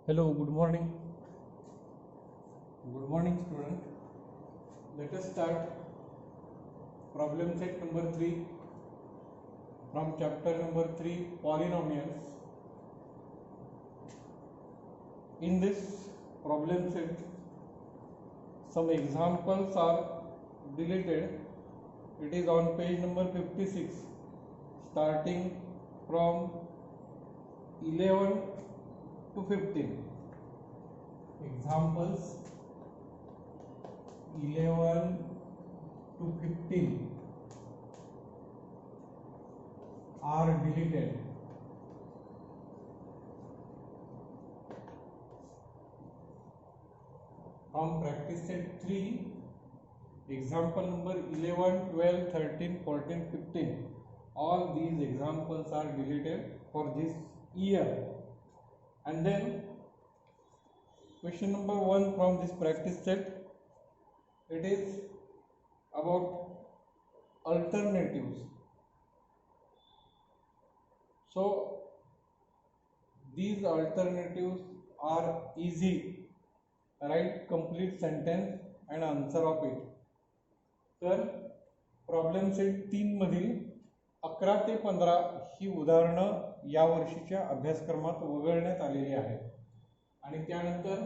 Hello, good morning. Good morning, student. Let us start problem set number 3 from chapter number 3 polynomials. In this problem set, some examples are deleted. It is on page number 56, starting from 11 to 15. Examples 11 to 15 are deleted. From practice set 3, example number 11, 12, 13, 14, 15. All these examples are deleted for this year. And then question number 1 from this practice set, it is about alternatives. So these alternatives are easy. Write complete sentence and answer of it. तर problem set 3 मधील 11 ते 15 ही उदाहरणं या वर्षीच्या अभ्यासक्रमात वगळण्यात आलेली आहेत. आणि त्यानंतर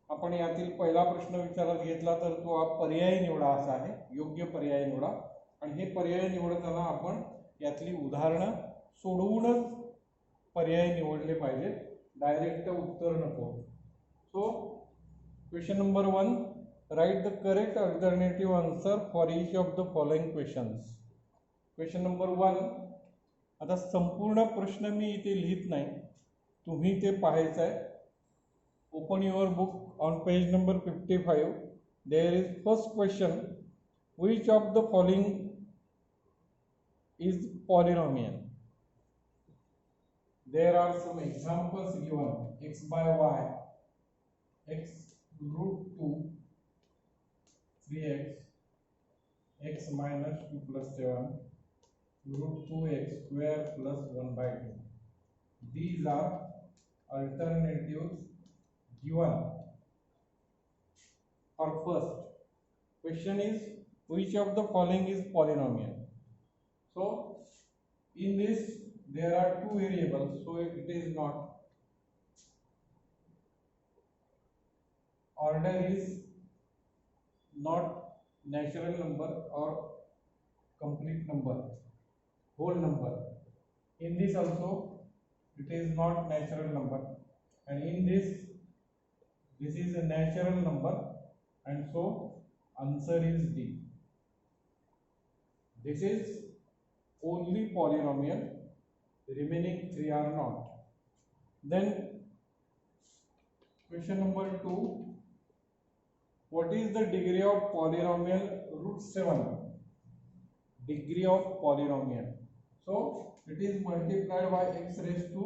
आपण यातील पहिला प्रश्न विचारात घेतला तर तो पर्याय निवडा असा आहे. योग्य पर्याय निवडा. आणि हे पर्याय निवडताना आपण यातली उदाहरणं सोडवूनच पर्याय निवडले पाहिजे, डायरेक्ट उत्तर नको. So question number 1, right the correct alternative answer for each of the following questions. Question number 1, आता संपूर्ण प्रश्न मी इथे लिहित नाही, तुम्ही ते पाहायचं आहे. Open your book on page number 55. There is first question, which of the following is polynomial? There are some examples given. X by y, x root 2, 3x, x minus 2 plus 7, root 2x square plus 1 by 2. These are alternatives given. For first question is, which of the following is polynomial? So in this there are two variables, so it is not. Order is not natural number or complete number, whole number. In this also it is not natural number, and in this is a natural number, and so answer is D. This is only polynomial, remaining 3 are not. Then question number 2, what is the degree of polynomial root 7? Degree of polynomial, so it is multiplied by x raised to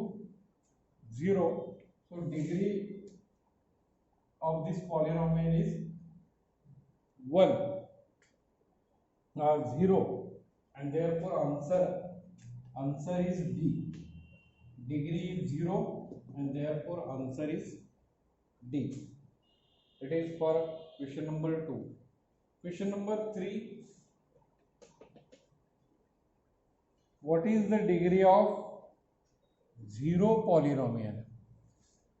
0. So degree of this polynomial is 1, 0, and therefore answer is D. Degree is 0, and therefore answer is D. It is for question number 2. Question number 3, what is the degree of 0 polynomial?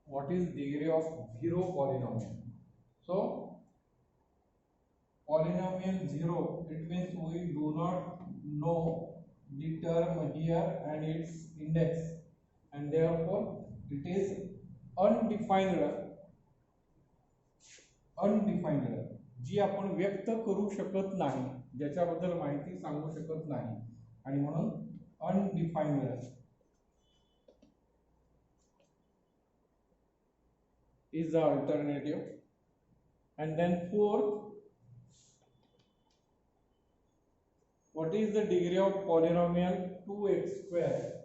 What is degree of 0 polynomial? So polynomial 0, it means we do not know the term here and its index, and therefore it is undefined, जी आपण व्यक्त करू शकत नाही, ज्याच्याबद्दल माहिती सांगू शकत नाही, आणि म्हणून undefined is the alternative. And then fourth, what is the degree of polynomial 2x square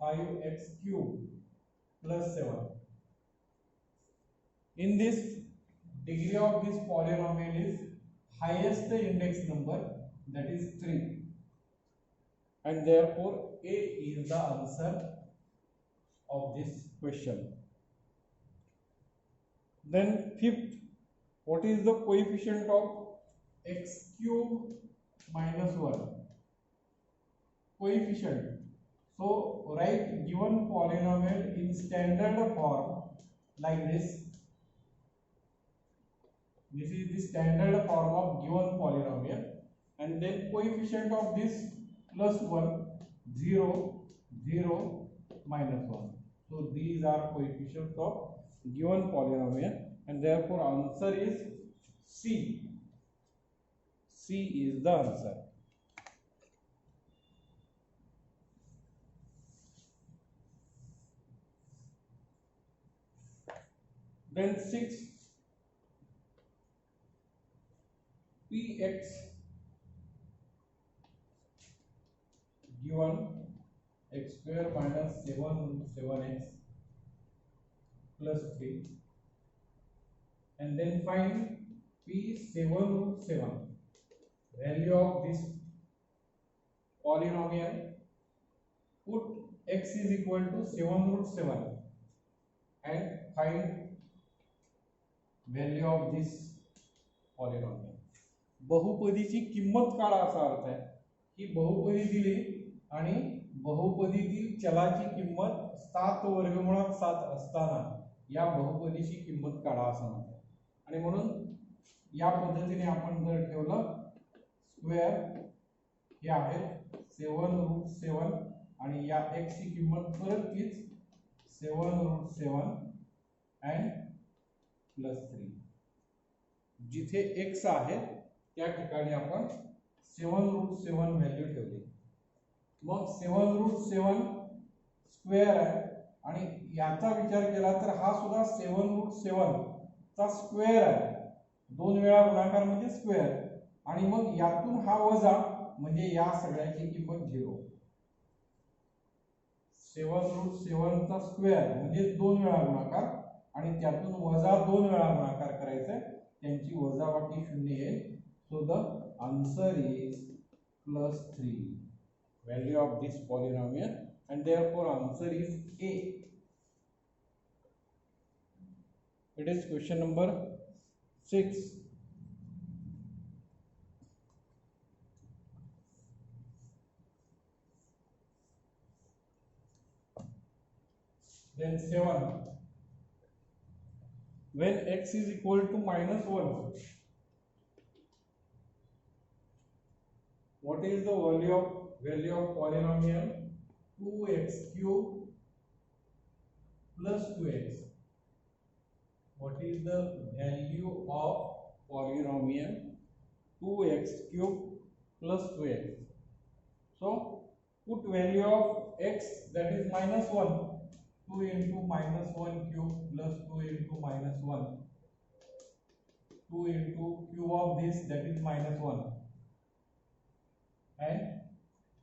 5x cube plus 7? In this, degree of this polynomial is highest index number, that is 3, and therefore A is the answer of this question. Then fifth, what is the coefficient of x cube minus 1? Coefficient. So write given polynomial in standard form like this. This is the standard form of given polynomial, and then coefficient of this plus 1, 0, 0, minus 1. So these are coefficients of given polynomial, and therefore answer is C. C is the answer. Then 6, Px given x square minus 7x plus 3, and then find P7 value of this polynomial. Put x is equal to 7 and find value of this polynomial. बहुपदीची किंमत काढा असा अर्थ आहे की बहुपदी दिली आणि बहुपदीतील चलाची किंमत 7 वर्गमुळात 7 असताना या बहुपदीची किंमत काढा असं म्हणतात. आणि म्हणून या पद्धतीने आपण जर ठेवलं स्क्वेअर हे आहे 7√7 आणि या x ची किंमत परत तीच 7√7 and +3. जिथे x आहे त्या ठिकाणी आपण 7√7 व्हॅल्यू ठेवली. मग 7√7 स्क्वेअर आहे आणि याचा विचार केला तर हा सुद्धा 7√7 चा स्क्वेअर आहे. 2 वेळा गुणाकार म्हणजे स्क्वेअर, आणि मग यातून हा वजा म्हणजे या सगळ्याची किंमत 0. 7√7 चा स्क्वेअर म्हणजे 2 वेळा गुणाकार आणि त्यातून वजा 2 वेळा गुणाकार करायचा, त्यांची वजाबाकी 0 येईल. So the answer is +3, value of this polynomial, and therefore answer is A. It is question number 6. Then 7. When x is equal to -1, what is the value of polynomial 2x cube plus 2x? What is the value of polynomial 2x cube plus 2x? So put value of x, that is -1. 2 into -1 cube plus 2 into -1. 2 into cube of this, that is -1. And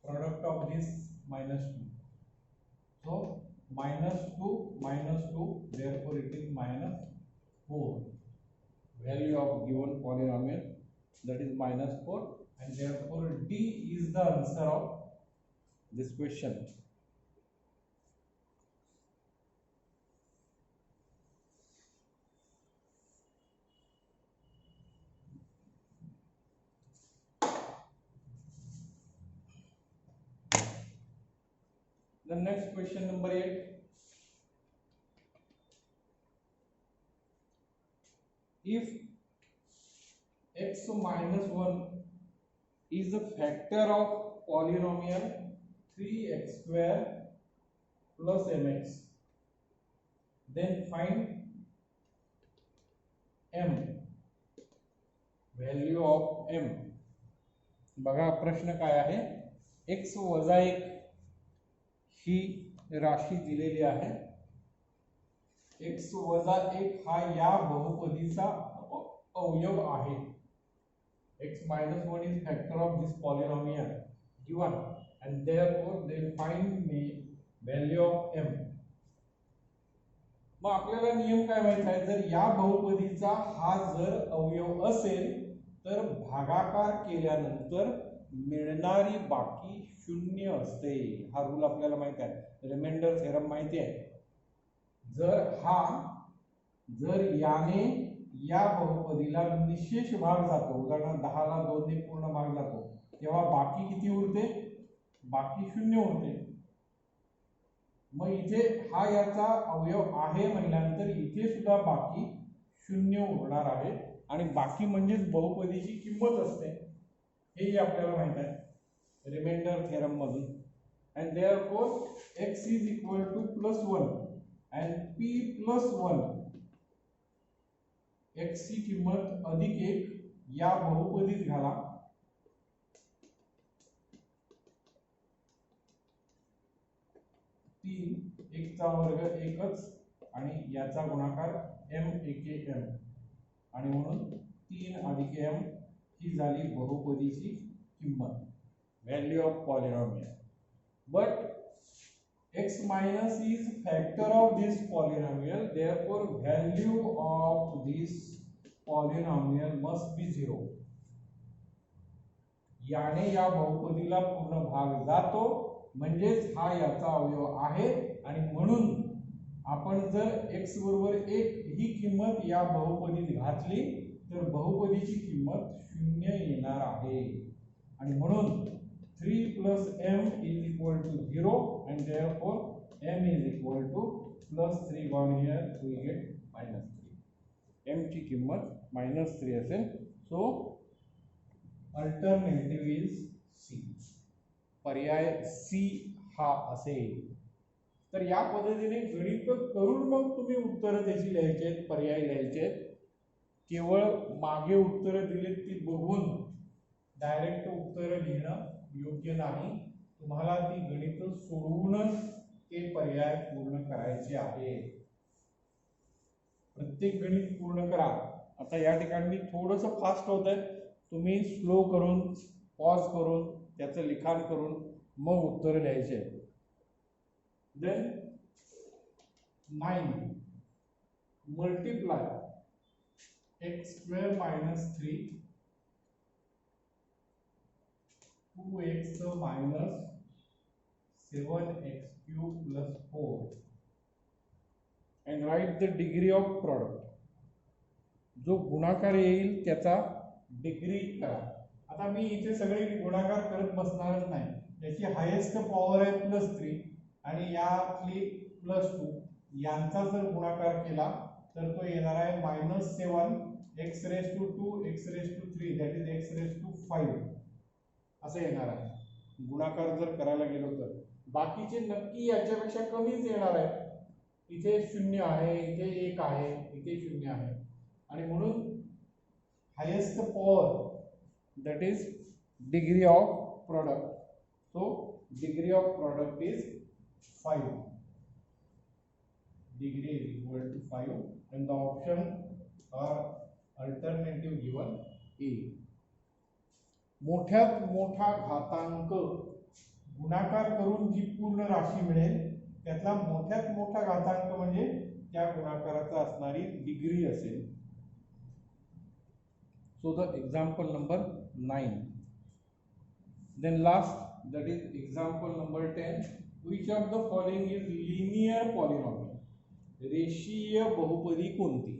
product of this -2. So -2, therefore it is -4. Value of given polynomial, that is -4, and therefore D is the answer of this question. The next question number 8. If x minus 1 is a factor of polynomial 3x square plus mx, then find m, value of m. बघा प्रश्न काय आहे, x वजा 1 ही राशी दिलेली आहे. x वजा 1 हा या बहुपदीचा अवयव आहे. x minus 1 is factor of this polynomial given, and therefore they find me value of m. मग आपल्याला नियम काय माहित आहे, जर या बहुपदीचा हा जर अवयव असेल तर भागाकार केल्यानंतर मिळणारी बाकी 0 असते. हा रूल आपल्याला माहित आहे, रिमाइंडर थेरम माहिती आहे. जर याने या बहुपदीला निशेष भाग जातो, उदाहरणार्थ 10 ला 2 ने पूर्ण भाग जातो, तेव्हा बाकी किती उरते? बाकी 0 उरते. मग इथे हा याचा अवयव आहे म्हणल्यानंतर इथे सुद्धा बाकी 0 उरणार आहे आणि बाकी म्हणजेच बहुपदीची किंमत असते, हेही आपल्याला माहित आहे रिमाइंडर थेरम मधून. and therefore x is equal to +1 and p +1, x ची किंमत अधिक 1 या बहुपदीत घाला. तीन 1 चा वर्ग 1च आणि याचा गुणाकार m एके m आणि म्हणून 3 अधिक m ही झाली बहुपदीची किंमत, value of polynomial. But x minus is factor of this polynomial, therefore value of this polynomial must be 0. याने या बहुपदीला पूर्ण भाग जातो म्हणजेच हा याचा अवयव आहे आणि म्हणून आपण जर x बरोबर 1 ही किंमत या बहुपदीत घातली तर बहुपदीची किंमत 0 येणार आहे आणि म्हणून 3 plus m is equal to 0 and therefore m is equal to +3 gone here, we get -3. m ची किंमत -3 असेल. सो अल्टरनेटिव्ह इज C, पर्याय C हा असेल. तर या पद्धतीने गणित करून मग तुम्ही उत्तर त्याची लिहायचे आहेत, पर्याय लिहायचे आहेत. केवळ मागे उत्तर दिलेत ती बघून डायरेक्ट उत्तर लिहिणं योग्य नाही. तुम्हाला ती गणित सोडवूनच ते पर्याय पूर्ण करायचे आहे. प्रत्येक गणित पूर्ण करा. आता या ठिकाणी मी थोडंसं फास्ट होत आहे, तुम्ही स्लो करून पॉज करून त्याचं लिखाण करून मग उत्तर लिहायचे. Then 9 multiply x² - 3 2x - 7x³ + 4 and write the degree of product. जो गुणाकार येईल त्याचा डिग्री करा. आता मी इथे सगळे गुणाकार करत बसणारच नाही. याची हायेस्ट पॉवर आहे +3 आणि यातली +2, यांचा जर गुणाकार केला तर तो येणार आहे -7x⁻², x⁻³ that is x⁻5 असं येणार आहे गुणाकार जर करायला गेलो तर. बाकीचे नक्की याच्यापेक्षा कमीच येणार आहे. इथे 0 आहे, इथे 1 आहे, इथे 0 आहे आणि म्हणून highest power that is degree of product. So degree of product is 5. Degree is equal to 5 and the option are alternative given A. मोठ्यात मोठा घातांक गुणाकार करून जी पूर्ण राशी मिळेल त्यातला मोठ्यात मोठा घातांक म्हणजे त्या गुणाकाराचा असणारी डिग्री असेल. So the example number 9. Then last that is example number 10. Which of the following is linear polynomial? रेषीय बहुपदी कोणती?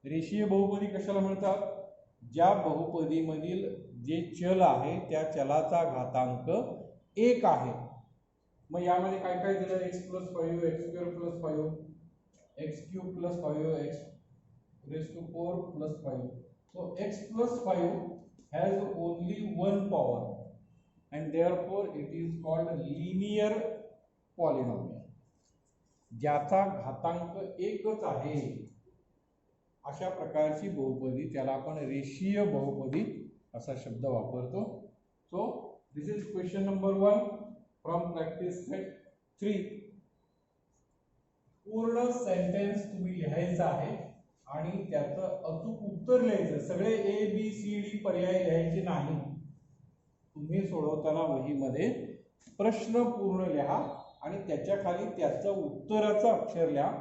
रेषीय बहुपदी कशाला म्हणतात? ज्या बहुपदीमधील जे चल आहे त्या चलाचा घातांक 1 आहे. मग यामध्ये काय काय दिलं? x+5 x² + 5 x³ + 5 x⁻⁴ + 5. So x+5 has only one power and therefore it is called linear polynomial. ज्याचा घातांक 1च आहे अशा प्रकारची बहुपदी त्याला आपण रेषीय बहुपदी असा शब्द वापरतो. सो this is question number 1 from practice set 3. पूर्ण सेंटेन्स तुम्ही लिहायचं आहे आणि त्याचं अचूक उत्तर लिहायचं. सगळे ABCD पर्याय लिहायचे नाही. तुम्ही सोडवताना वहीमध्ये प्रश्न पूर्ण लिहा आणि त्याच्या खाली त्याचं उत्तराचं अक्षर लिहा.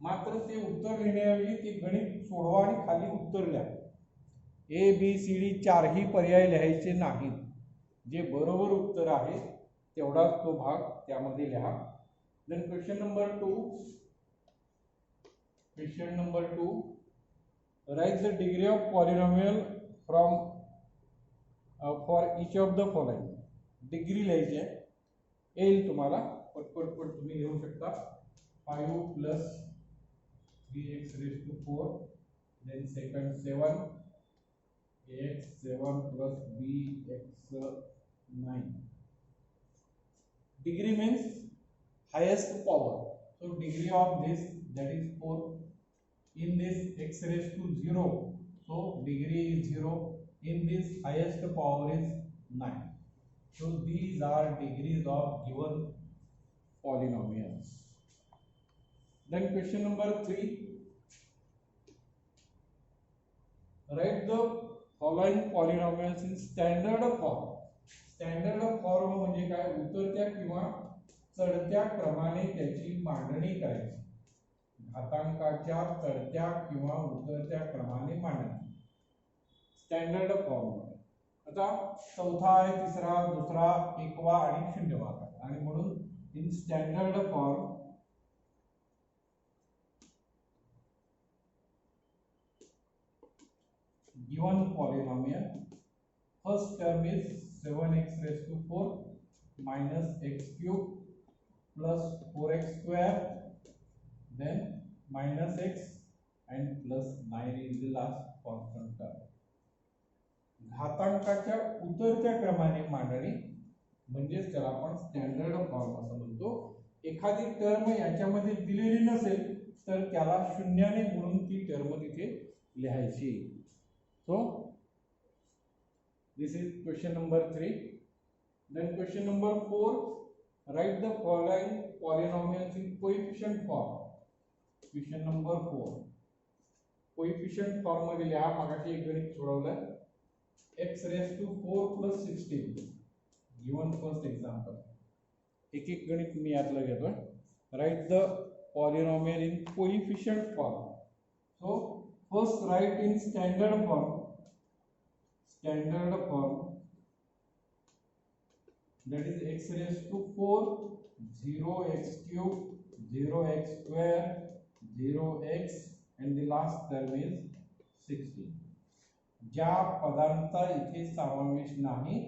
मात्र ते उत्तर लिहिण्याऐवजी ते गणित सोडवा आणि खाली उत्तर लिहा. ABCD 4ही पर्याय लिहायचे नाहीत. जे बरोबर उत्तर आहे तेवढाच तो भाग त्यामध्ये लिहा. Then question number 2. Question number 2. Write the degree of polynomial from for each of the following. Degree लिहायची आहे, येईल तुम्हाला पटपट तुम्ही घेऊ शकता. 5 plus 3x raised to 4, then second 7, ax 7 plus bx 9. Degree means highest power. So degree of this, that is 4. In this x raised to 0, so degree is 0. In this highest power is 9. So these are degrees of given polynomials. Then question number 3. Write the following polynomials in standard form. Standard form म्हणजे काय, उतरत्या किंवा चढत्या क्रमाने त्याची मांडणी करायची. घातांकाच्या चढत्या किंवा उतरत्या क्रमाने मांडणी स्टँडर्ड फॉर्म मध्ये. आता चौथा आहे, तिसरा, दुसरा, एकवा आणि शून्यवा, आणि म्हणून in standard form given polynomial, first term is 7x raised to 4 minus x cube plus 4x square, then minus x and plus 9 is the last constant term. घातांकाच्या उतरत्या क्रमाने मांडणी म्हणजे त्याला आपण स्टँडर्ड फॉर्म असं म्हणतो. एखादी टर्म याच्यामध्ये दिलेली नसेल तर त्याला शून्याने गुणून ती टर्म तिथे लिहायची. So this is question number 3. Then question number 4. Write the following polynomials in coefficient form. Question number 4 coefficient form मध्ये लिहा. मागाशी एक गणित सोडवलं, x raised to 4 plus 16 given first example. एक एक गणित मी यातलं घेतोय. Right the polynomial in coefficient form. So first right in standard form. Standard form that is x raised to 4, 0x cube, 0x square, 0x and the last term is 16. ज्या पदांचा इथे समावेश नाही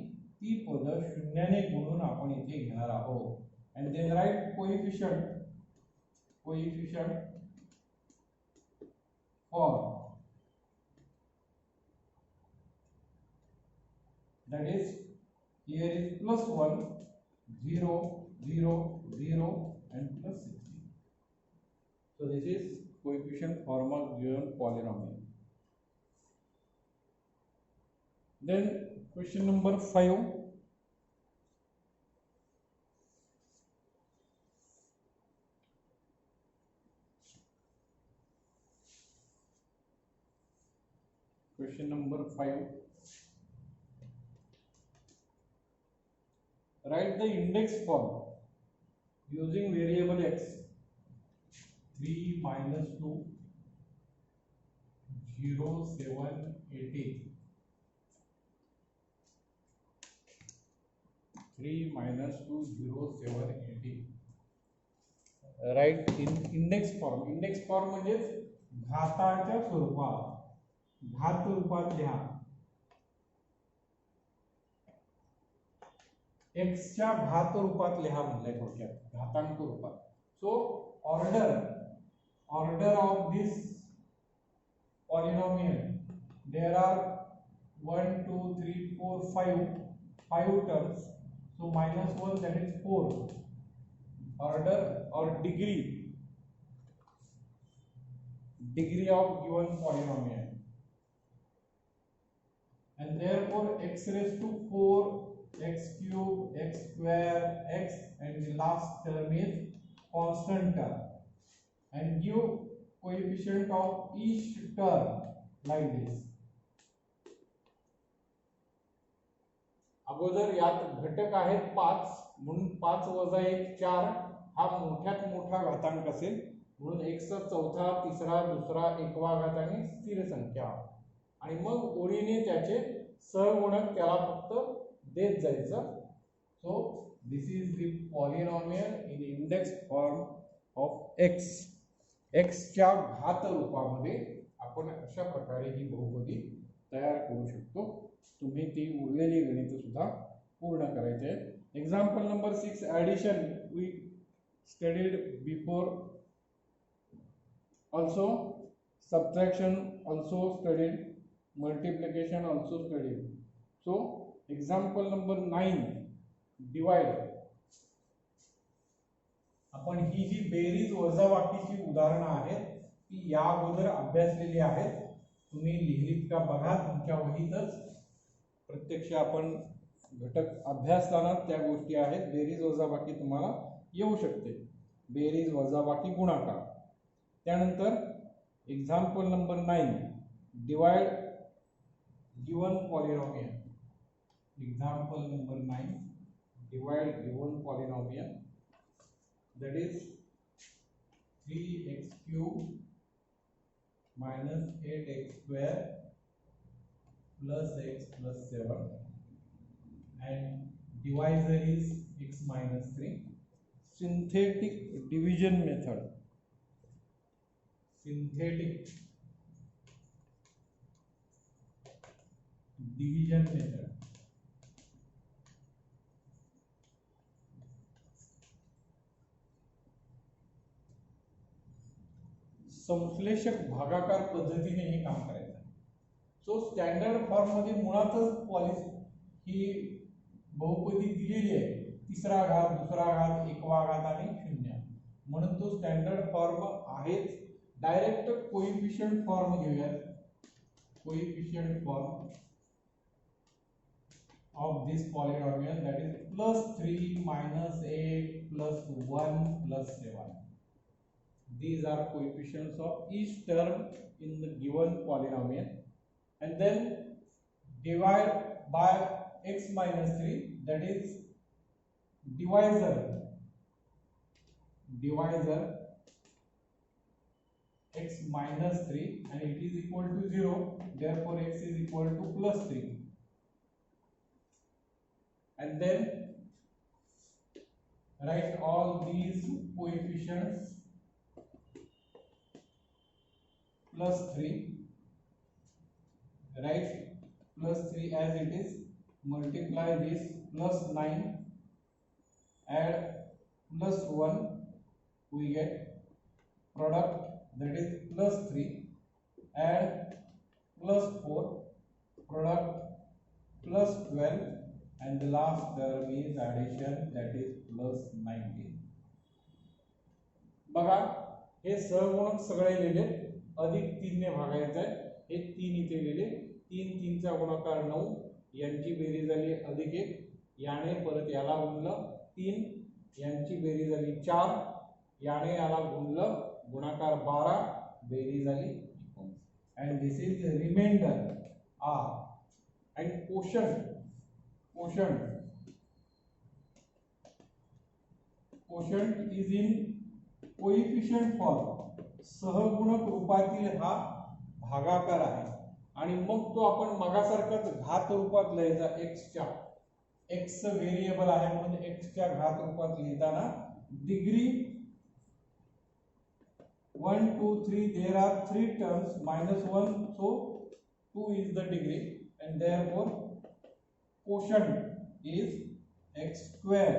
ती पद शून्याने गुणून आपण इथे घेणार आहोत. and then write coefficient for that is here is plus 1, 0, 0, 0 and plus 16. So this is coefficient form of given polynomial. Then question number 5. Question number 5. Write the index form using variable x. 3 minus 2, 0, 7, 18. 3 minus 2, 0, 7, 18. Right in index form. Index form म्हणजे घाताच्या स्वरूपात, घात रूपात लिहा. x च्या घात रूपात लिहा म्हणजे थोडक्यात घातांक रूपात. So order of this polynomial there are 1 2 3 4 5 terms. So minus 1 that is 4. Order or degree of given polynomial, and therefore x raised to 4, x cube, x square, x and the last term is constant term, and give coefficient of each term like this. अगोदर यात घटक आहेत 5 म्हणून 5 वजा 1 4 हा मोठ्यात मोठा घातांक असेल म्हणून x चा चौथा, तिसरा, दुसरा, एकवा घात आणि स्थिर संख्या, आणि मग ओळीने त्याचे सहगुणक त्याला फक्त देत जायचं. सो this is the polynomial in index form of x. एक्सच्या घात रूपामध्ये आपण अशा प्रकारे ही बहुपदी तयार करू शकतो. तुम्ही ती उरलेली गणित सुद्धा पूर्ण करायचे आहेत. Example number 6, addition we studied before. Also subtraction also studied, multiplication also studied. So example number 9, divide. आपण ही जी बेरीज वजाबाकीची उदाहरणं आहेत ती या अगोदर अभ्यासलेली आहेत. तुम्ही लिहिलीत का बघा तुमच्या वहीतच. प्रत्यक्ष आपण घटक अभ्यासताना त्या गोष्टी आहेत. बेरीज वजाबाकी तुम्हाला येऊ शकते, बेरीज वजाबाकी गुणाकार. त्यानंतर example number 9, divide given polynomial. Example number 9, divide given polynomial, that is 3x cube minus 8x square plus x plus 7 and divisor is x minus 3. Synthetic division method. Synthetic division method. संश्लेषक भागाकार पद्धतीने हे काम करायचं आहे. सो standard form मध्ये मुळातच ही बहुपदी दिलेली आहे, तिसरा घात, दुसरा घात, एकवा घात आणि शून्य, म्हणून तो स्टँडर्ड फॉर्म आहेच. डायरेक्ट कोइफिशियंट फॉर्म घेऊयात. Coefficient form of this polynomial, that is plus 3 minus 8 plus 1 plus 7. These are coefficients of each term in the given polynomial, and then divide by x minus 3, that is divisor x minus 3, and it is equal to 0, therefore x is equal to plus 3. And then write all these coefficients plus 3, write plus 3 as it is, multiply this plus 9, add plus 1, we get product, that is plus 3, add plus 4, product plus 12, and the last term is addition, that is plus 19. बघा हे सहगुणक सगळे लिहिले, अधिक 3 ने भागायचं आहे. हे 3 इथे लिहिले, 3 3 चा गुणाकार 9, यांची बेरीज झाली अधिक 1, याने परत याला गुणलं 3, यांची बेरीज झाली 4, याने याला गुणलं, गुणाकार 12, बेरीज झाली 19. and this is the remainder r. and quotient is in coefficient form. सहगुणक रूपातील हा भागाकार आहे, आणि मग तो आपण मगासारखाच घात रूपात लिहायचा. x व्हेरिएबल आहे म्हणून x च्या घात रूपात लिहिताना degree 1 2 3, there are 3 terms -1, so 2 is the degree, and therefore quotient is x square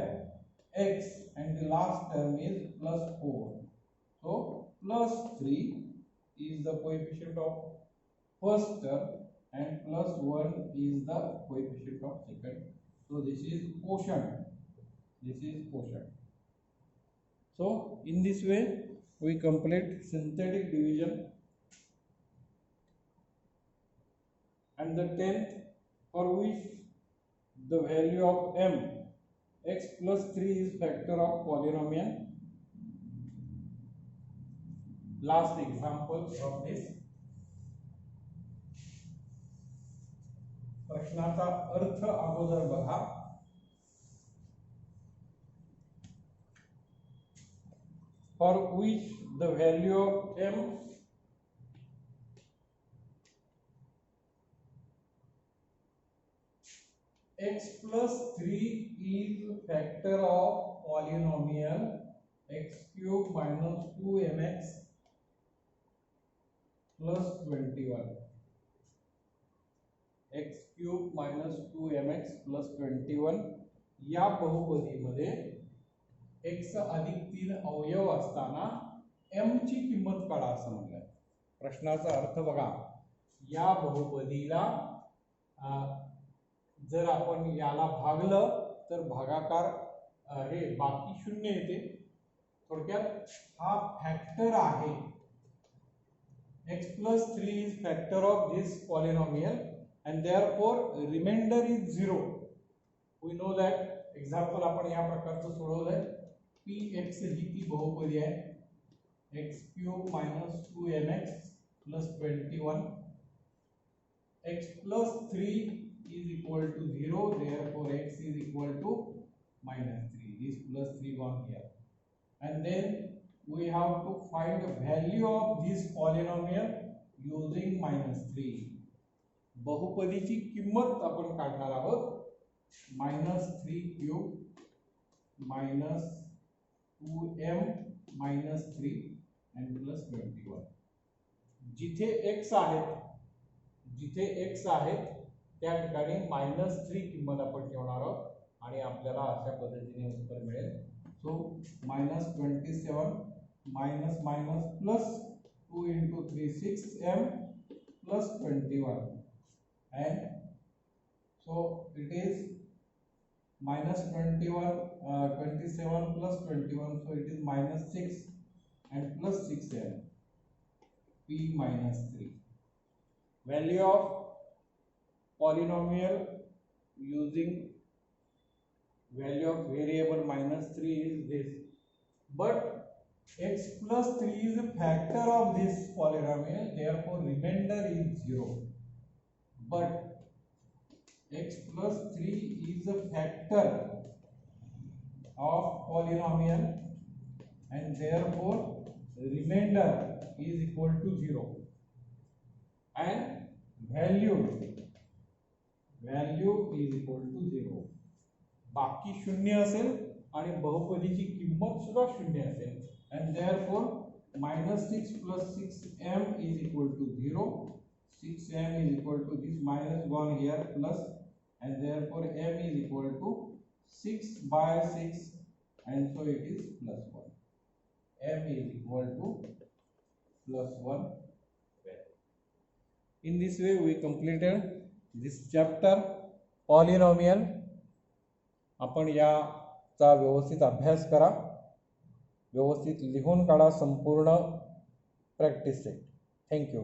x, and the last term is plus 4. So plus 3 is the coefficient of first term and plus 1 is the coefficient of second. So this is quotient. So in this way we complete synthetic division. And the 10th, for which the value of m, x plus 3 is factor of polynomial. Last example of this. प्रश्नाचा अर्थ अगोदर बघा. For which the value of m x plus 3 is factor of polynomial x cube minus 2mx plus 21 x cube minus 2mx plus 21 या बहुपदीमध्ये x अधिक 3 अवयव असताना m ची किंमत काढा असं म्हणलंय. प्रश्नाचा अर्थ बघा, या बहुपदीला जर आपण याला भागलं तर भागाकार हे बाकी शून्य येते. थोडक्यात हा फॅक्टर आहे. x plus 3 is factor of this polynomial and therefore remainder is 0. We know that example आपण या प्रकारचं सोडवलंय. px ही ती बहुपदी आहे. x cube minus 2mx plus 21. x plus 3 is equal to 0, therefore x is equal to minus 3. This plus 3 gone here. And then we have to find the value of this polynomial using minus 3. बहुपदीची किंमत आपण काढणार आहोत. minus 3 cube minus 2m minus 3 and plus 21. जिथे x आहेत त्या ठिकाणी minus 3 किंमत आपण ठेवणार आहोत आणि आपल्याला अशा पद्धतीने उत्तर मिळेल. So minus 27 minus minus plus 2 into 3 6m plus 21, and so it is minus 27 plus 21, so it is minus 6 and plus 6m p minus 3. Value of polynomial using value of variable minus 3 is this, but x plus 3 is a factor of this polynomial, therefore remainder is 0. But x plus 3 is a factor of polynomial and therefore remainder is equal to 0, and value is equal to 0. बाकी शून्य असेल आणि बहुपदीची किंमत सुद्धा शून्य असेल, and therefore minus 6 plus 6m is equal to 0. 6m is equal to this minus gone here plus, and therefore m is equal to 6 by 6, and so it is plus 1. M is equal to plus 1. In this way we completed this chapter polynomial. आपण याचा व्यवस्थित अभ्यास करा, व्यवस्थित लिहून काढा संपूर्ण practice set. Thank you.